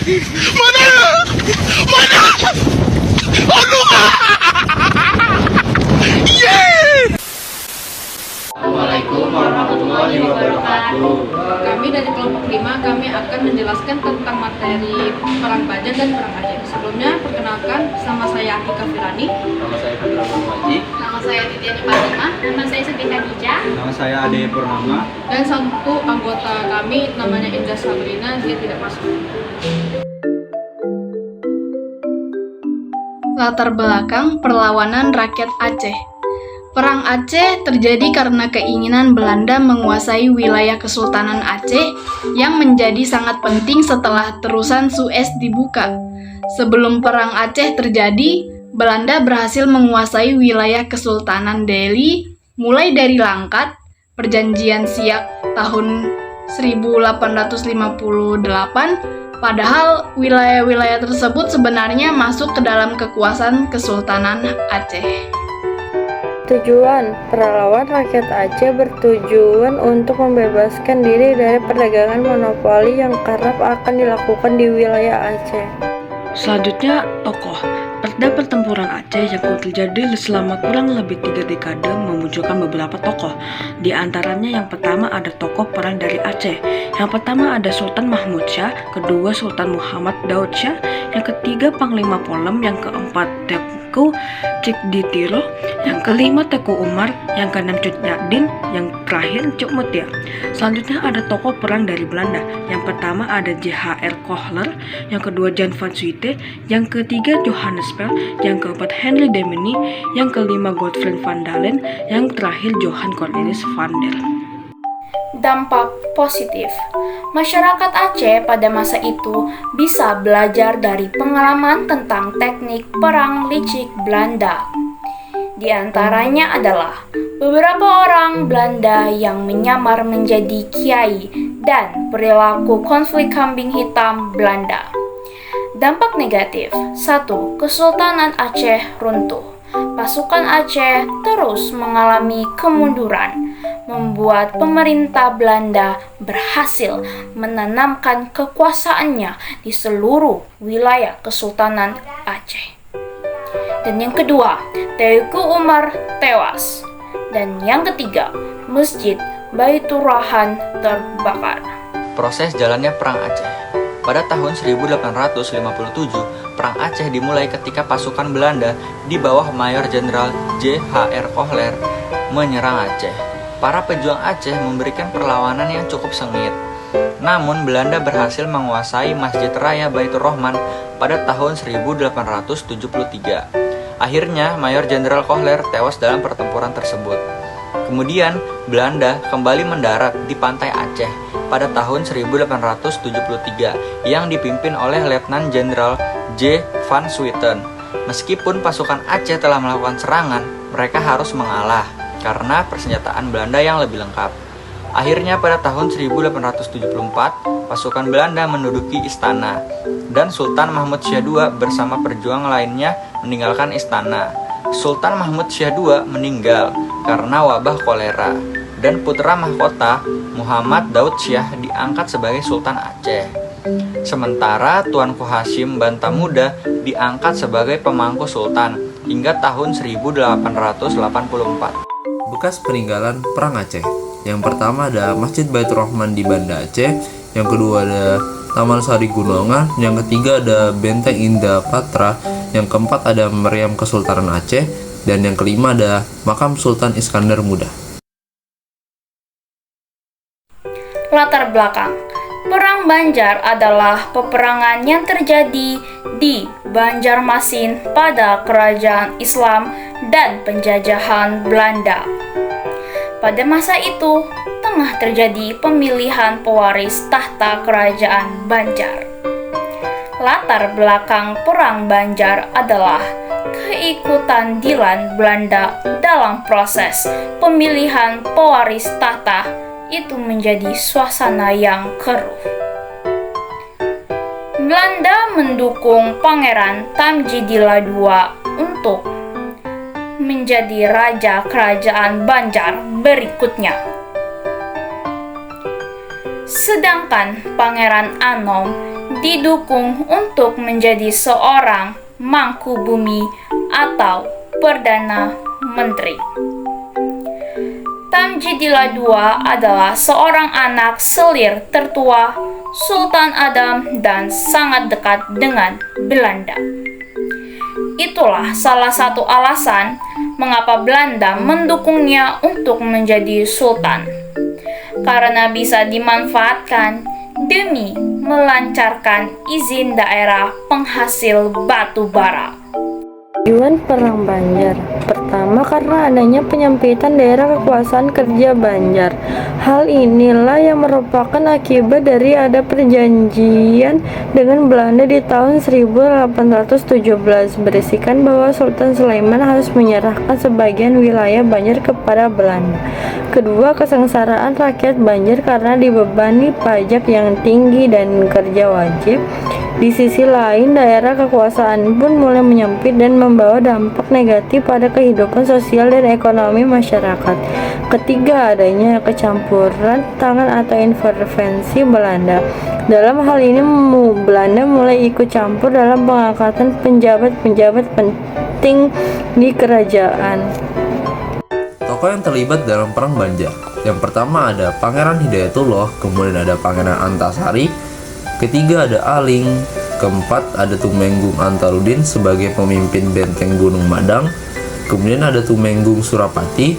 Assalamualaikum warahmatullahi wabarakatuh. Kami dari kelompok 5, kami akan menjelaskan tentang materi Perang Banjar dan Perang Aceh. Sebelumnya, perkenalkan, nama saya Atika Firani. Nama saya Fadil Wajib. Nama saya Titiani Fatimah. Nama saya Siti Khadijah. Nama saya Ade Purnama. Dan satu anggota kami, namanya Indra Sabrina, dia tidak masuk. Latar belakang perlawanan rakyat Aceh. Perang Aceh terjadi karena keinginan Belanda menguasai wilayah Kesultanan Aceh yang menjadi sangat penting setelah terusan Suez dibuka. Sebelum Perang Aceh terjadi, Belanda berhasil menguasai wilayah Kesultanan Delhi mulai dari Langkat, Perjanjian Siak tahun 1858, padahal wilayah-wilayah tersebut sebenarnya masuk ke dalam kekuasaan Kesultanan Aceh. Tujuan perlawanan rakyat Aceh bertujuan untuk membebaskan diri dari perdagangan monopoli yang kerap akan dilakukan di wilayah Aceh. Selanjutnya, tokoh. Perda pertempuran Aceh yang terjadi selama kurang lebih 3 dekade memunculkan beberapa tokoh. Di antaranya yang pertama ada tokoh perang dari Aceh. Yang pertama ada Sultan Mahmud Syah, kedua Sultan Muhammad Daud Syah, yang ketiga Panglima Polem, yang keempat Tengku Cikditiro, yang kelima Teku Umar, yang keenam Cut Nyadin, yang terakhir Cuk Mutia. Selanjutnya ada tokoh perang dari Belanda. Yang pertama ada J.H.R. Kohler, yang kedua Jan van Swiete, yang ketiga Johannes Spel, yang keempat Henry Demini, yang kelima Godfried van Dalen, yang terakhir Johan Cornelis van der. Dampak positif. Masyarakat Aceh pada masa itu bisa belajar dari pengalaman tentang teknik perang licik Belanda. Di antaranya adalah beberapa orang Belanda yang menyamar menjadi kiai dan perilaku konflik kambing hitam Belanda. Dampak negatif. 1. Kesultanan Aceh runtuh. Pasukan Aceh terus mengalami kemunduran, membuat pemerintah Belanda berhasil menanamkan kekuasaannya di seluruh wilayah Kesultanan Aceh. Dan yang kedua, Teku Umar tewas. Dan yang ketiga, Masjid Baitur Rahman terbakar. Proses jalannya Perang Aceh. Pada tahun 1857, Perang Aceh dimulai ketika pasukan Belanda di bawah Mayor Jenderal J.H.R. Kohler menyerang Aceh. Para pejuang Aceh memberikan perlawanan yang cukup sengit. Namun Belanda berhasil menguasai Masjid Raya Baitur Rahman pada tahun 1873. Akhirnya Mayor Jenderal Kohler tewas dalam pertempuran tersebut. Kemudian Belanda kembali mendarat di pantai Aceh pada tahun 1873 yang dipimpin oleh Letnan Jenderal J. van Swieten. Meskipun pasukan Aceh telah melakukan serangan, mereka harus mengalah karena persenjataan Belanda yang lebih lengkap. Akhirnya pada tahun 1874, pasukan Belanda menduduki istana dan Sultan Mahmud Syah II bersama perjuang lainnya meninggalkan istana. Sultan Mahmud Syah II meninggal karena wabah kolera dan putra mahkota Muhammad Daud Syah diangkat sebagai Sultan Aceh. Sementara Tuanku Hashim Bantamuda diangkat sebagai pemangku sultan hingga tahun 1884. Bekas peninggalan Perang Aceh. Yang pertama ada Masjid Baitur Rahman di Banda Aceh, yang kedua ada Taman Sari Gunungan, yang ketiga ada Benteng Indah Patra, yang keempat ada Meriam Kesultanan Aceh, dan yang kelima ada Makam Sultan Iskandar Muda. Latar belakang. Perang Banjar adalah peperangan yang terjadi di Banjarmasin pada kerajaan Islam dan penjajahan Belanda. Pada masa itu, tengah terjadi pemilihan pewaris tahta kerajaan Banjar. Latar belakang Perang Banjar adalah keikutan Dilan Belanda dalam proses pemilihan pewaris tahta itu menjadi suasana yang keruh. Belanda mendukung Pangeran Tamjidillah II untuk menjadi raja kerajaan Banjar berikutnya. Sedangkan Pangeran Anom didukung untuk menjadi seorang mangkubumi atau perdana menteri. Tamjidillah II adalah seorang anak selir tertua Sultan Adam dan sangat dekat dengan Belanda. Itulah salah satu alasan mengapa Belanda mendukungnya untuk menjadi sultan, karena bisa dimanfaatkan demi melancarkan izin daerah penghasil batu bara. Tujuan Perang Banjar. Pertama, karena adanya penyempitan daerah kekuasaan kerja Banjar. Hal inilah yang merupakan akibat dari ada perjanjian dengan Belanda di tahun 1817 berisikan bahwa Sultan Sulaiman harus menyerahkan sebagian wilayah Banjar kepada Belanda. Kedua, kesengsaraan rakyat Banjar karena dibebani pajak yang tinggi dan kerja wajib. Di sisi lain, daerah kekuasaan pun mulai menyempit dan membawa dampak negatif pada kehidupan sosial dan ekonomi masyarakat. Ketiga, adanya kecampuran tangan atau intervensi Belanda. Dalam hal ini, Belanda mulai ikut campur dalam pengangkatan penjabat-penjabat penting di kerajaan. Tokoh yang terlibat dalam Perang Banjar. Yang pertama ada Pangeran Hidayatullah, kemudian ada Pangeran Antasari, ketiga ada Aling, keempat ada Tumenggung Antarudin sebagai pemimpin benteng Gunung Madang, kemudian ada Tumenggung Surapati,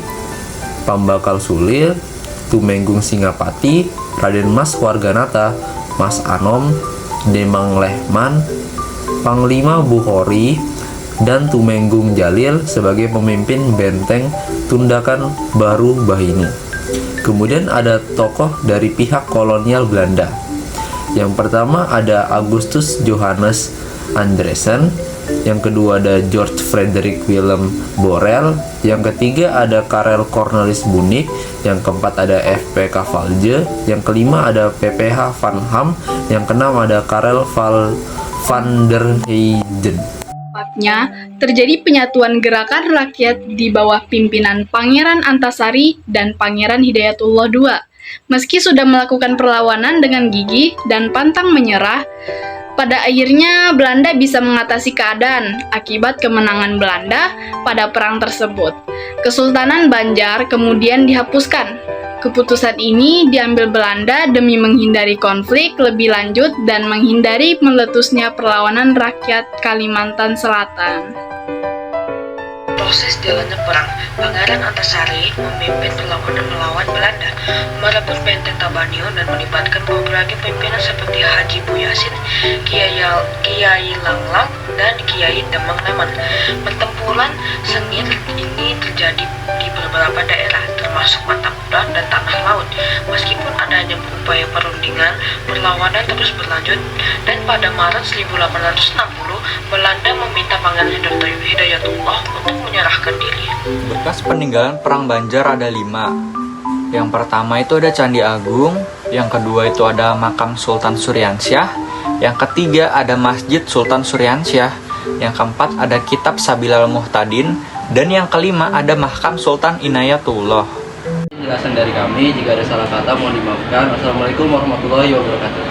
Pambakal Sulir, Tumenggung Singapati, Raden Mas Warganata, Mas Anom, Demang Lehman, Panglima Bukhori, dan Tumenggung Jalil sebagai pemimpin benteng Tundakan Baru Bahinu. Kemudian ada tokoh dari pihak kolonial Belanda. Yang pertama ada Augustus Johannes Andresen, yang kedua ada George Frederick Willem Borel, yang ketiga ada Karel Cornelis Bunik, yang keempat ada F.P. Cavalje, yang kelima ada P.P.H. Van Ham, yang keenam ada Karel van der Heyden. Tepatnya, terjadi penyatuan gerakan rakyat di bawah pimpinan Pangeran Antasari dan Pangeran Hidayatullah II. Meski sudah melakukan perlawanan dengan gigih dan pantang menyerah, pada akhirnya Belanda bisa mengatasi keadaan akibat kemenangan Belanda pada perang tersebut. Kesultanan Banjar kemudian dihapuskan. Keputusan ini diambil Belanda demi menghindari konflik lebih lanjut dan menghindari meletusnya perlawanan rakyat Kalimantan Selatan. Proses jalannya perang, Pangeran Antasari memimpin perlawanan melawan Belanda, merebut benteng Tabaneon dan melibatkan beberapa pimpinan seperti Haji Buyasin, Kiai Langlang, dan Kiai Demang Leman. Pertempuran sengit ini terjadi di beberapa daerah, termasuk Mata Kuda dan Tanah Laut. Meskipun adanya upaya perundingan, perlawanan terus berlanjut, dan pada Maret 1860, Belanda meminta Pangeran Hidayatullah untuk menyerahkan diri. Bekas peninggalan Perang Banjar ada 5. Yang pertama itu ada Candi Agung, yang kedua itu ada Makam Sultan Suryansyah, yang ketiga ada Masjid Sultan Suryansyah, yang keempat ada Kitab Sabilal Muhtadin, dan yang kelima ada Makam Sultan Inayatullah. Penjelasan dari kami, jika ada salah kata mohon dimaafkan. Assalamualaikum warahmatullahi wabarakatuh.